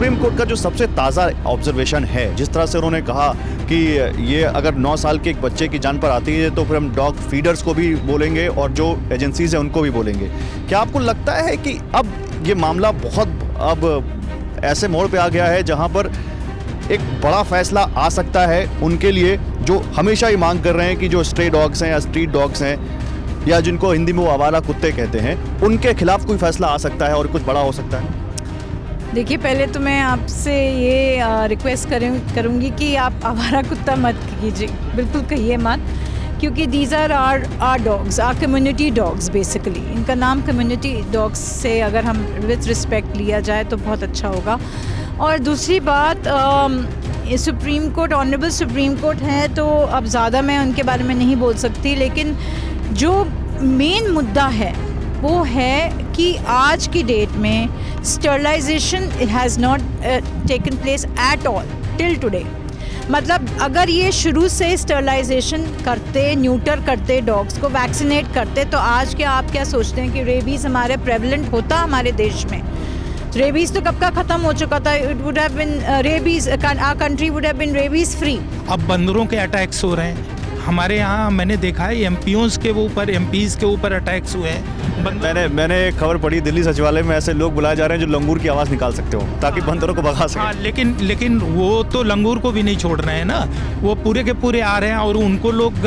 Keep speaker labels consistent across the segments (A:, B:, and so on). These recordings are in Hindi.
A: सुप्रीम कोर्ट का जो सबसे ताज़ा ऑब्जर्वेशन है, जिस तरह से उन्होंने कहा कि ये अगर 9 साल के एक बच्चे की जान पर आती है तो फिर हम डॉग फीडर्स को भी बोलेंगे और जो एजेंसीज हैं उनको भी बोलेंगे। क्या आपको लगता है कि अब ये मामला बहुत अब ऐसे मोड़ पे आ गया है जहां पर एक बड़ा फैसला आ सकता है उनके लिए, जो हमेशा ही मांग कर रहे हैं कि जो स्ट्रे डॉग्स हैं या स्ट्रीट डॉग्स हैं या जिनको हिंदी में वो आवारा कुत्ते कहते हैं, उनके खिलाफ कोई फैसला आ सकता है और कुछ बड़ा हो सकता है?
B: देखिए, पहले तो मैं आपसे ये रिक्वेस्ट करूँगी कि आप आवारा कुत्ता मत कीजिए, बिल्कुल कहिए मत, क्योंकि these are are dogs, are community dogs basically. इनका नाम कम्युनिटी डॉग्स से अगर हम विथ रिस्पेक्ट लिया जाए तो बहुत अच्छा होगा। और दूसरी बात, supreme court, honourable supreme court है तो अब ज़्यादा मैं उनके बारे में नहीं बोल सकती, लेकिन जो मेन मुद्दा है वो है कि आज की डेट में sterilisation has not taken place at all till today. मतलब अगर ये शुरू से स्टरलाइजेशन करते, न्यूटर करते, डॉग्स को वैक्सीनेट करते, तो आज क्या आप क्या सोचते हैं कि रेबीज़ हमारे प्रेवलेंट होता हमारे देश में? रेबीज़ तो कब का ख़त्म हो चुका था। It would have been rabies, our country would have been rabies free.
C: अब बंदरों के अटैक्स हो रहे हैं हमारे यहाँ। मैंने देखा है एमपीज़ के ऊपर अटैक्स हुए हैं।
A: मैंने एक खबर पढ़ी, दिल्ली सचिवालय में ऐसे लोग बुलाए जा रहे हैं जो लंगूर की आवाज़ निकाल सकते हो ताकि बंदरों को भगा सके।
C: हाँ, लेकिन वो तो लंगूर को भी नहीं छोड़ रहे हैं ना, वो पूरे के पूरे आ रहे हैं और उनको लोग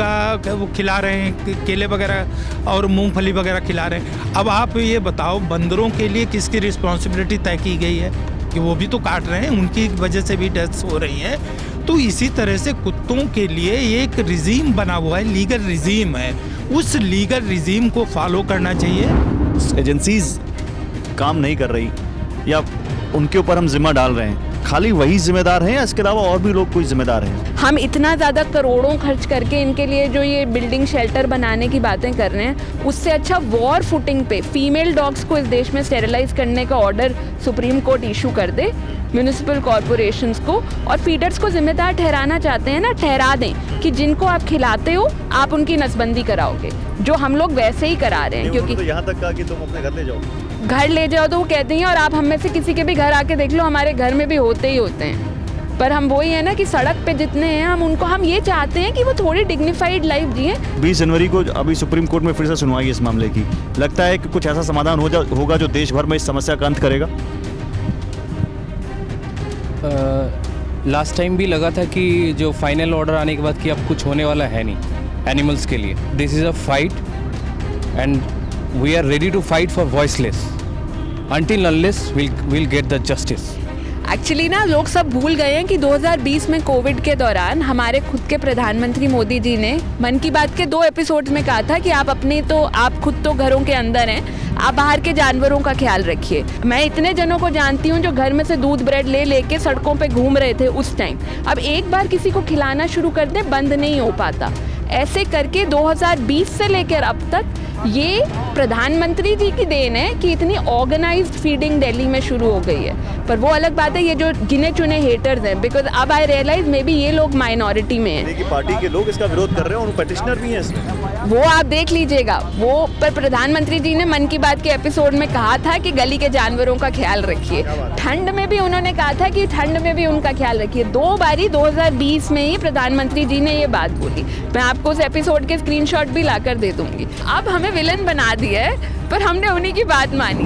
C: वो खिला रहे हैं, केले वगैरह और मूंगफली वगैरह खिला रहे हैं। अब आप ये बताओ, बंदरों के लिए किसकी रिस्पॉन्सिबिलिटी तय की गई है कि वो भी तो काट रहे हैं, उनकी वजह से भी डेथ्स हो रही हैं। तो इसी तरह से कुत्तों के लिए एक रिजीम बना हुआ है, लीगल रिजीम है, उस लीगल रिजीम को फॉलो करना चाहिए।
A: एजेंसीज काम नहीं कर रही या उनके ऊपर हम जिम्मा डाल रहे हैं, खाली वही जिम्मेदार हैं या इसके अलावा और भी लोग कोई जिम्मेदार हैं?
D: हम इतना ज़्यादा करोड़ों खर्च करके इनके लिए जो ये बिल्डिंग शेल्टर बनाने की बातें कर रहे हैं, उससे अच्छा वॉर फुटिंग पे फीमेल डॉग्स को इस देश में स्टेरिलाइज करने का ऑर्डर सुप्रीम कोर्ट इशू कर दे, म्यूनिसिपल कॉरपोरेशंस को। और फीडर्स को जिम्मेदार ठहराना चाहते हैं ना, ठहरा दें कि जिनको आप खिलाते हो आप उनकी नसबंदी कराओगे, जो हम लोग वैसे ही करा रहे हैं। क्योंकि
A: तो यहाँ तक कहा कि तुम अपने घर ले जाओ,
D: घर ले जाओ तो वो कहते हैं, और आप हम में से किसी के भी घर आके देख लो, हमारे घर में भी होते ही होते हैं। पर हम वही है ना कि सड़क पे जितने हैं हम ये चाहते हैं कि वो थोड़ी डिग्निफाइड लाइफ जिए।
A: 20 जनवरी को अभी सुप्रीम कोर्ट में फिर से सुनवाई इस मामले की। लगता है कि कुछ ऐसा समाधान होगा जो देश भर में इस समस्या का अंत करेगा?
E: लास्ट टाइम भी लगा था कि जो फाइनल ऑर्डर आने के बाद कि अब कुछ होने वाला है नहीं एनिमल्स के लिए। This is a fight and we are ready to fight for voiceless until unless we'll get the justice।
D: Actually ना लोग सब भूल गए हैं कि 2020 में कोविड के दौरान हमारे खुद के प्रधानमंत्री मोदी जी ने मन की बात के 2 एपिसोड्स में कहा था कि आप खुद तो घरों के अंदर हैं, आप बाहर के जानवरों का ख्याल रखिए। मैं इतने जनों को जानती हूँ जो घर में से दूध ब्रेड ले लेके सड़कों पे घूम रहे थे उस टाइम। अब एक बार किसी को खिलाना शुरू कर दे, बंद नहीं हो पाता। ऐसे करके 2020 से लेकर अब तक ये प्रधानमंत्री जी की देन है कि इतनी ऑर्गेनाइज्ड फीडिंग दिल्ली में शुरू हो गई है। पर वो अलग बात है, ये जो गिने चुने हेटर्स हैं, बिकॉज अब आई रियलाइज मे बी ये लोग माइनॉरिटी में हैं।
A: देखिए, पार्टी के लोग इसका विरोध कर रहे हैं और पेटिशनर भी हैं इसमें।
D: वो आप देख लीजिएगा। वो पर प्रधानमंत्री जी ने मन की बात के एपिसोड में कहा था कि गली के जानवरों का ख्याल रखिए। ठंड में भी उन्होंने कहा था कि ठंड में भी उनका ख्याल रखिए। 2 बारी 2020 में ही प्रधानमंत्री जी ने ये बात बोली। मैं आपको उस एपिसोड के स्क्रीनशॉट भी लाकर दे दूंगी। अब हमें विलन बना दिया है, पर हमने उन्हीं की बात मानी।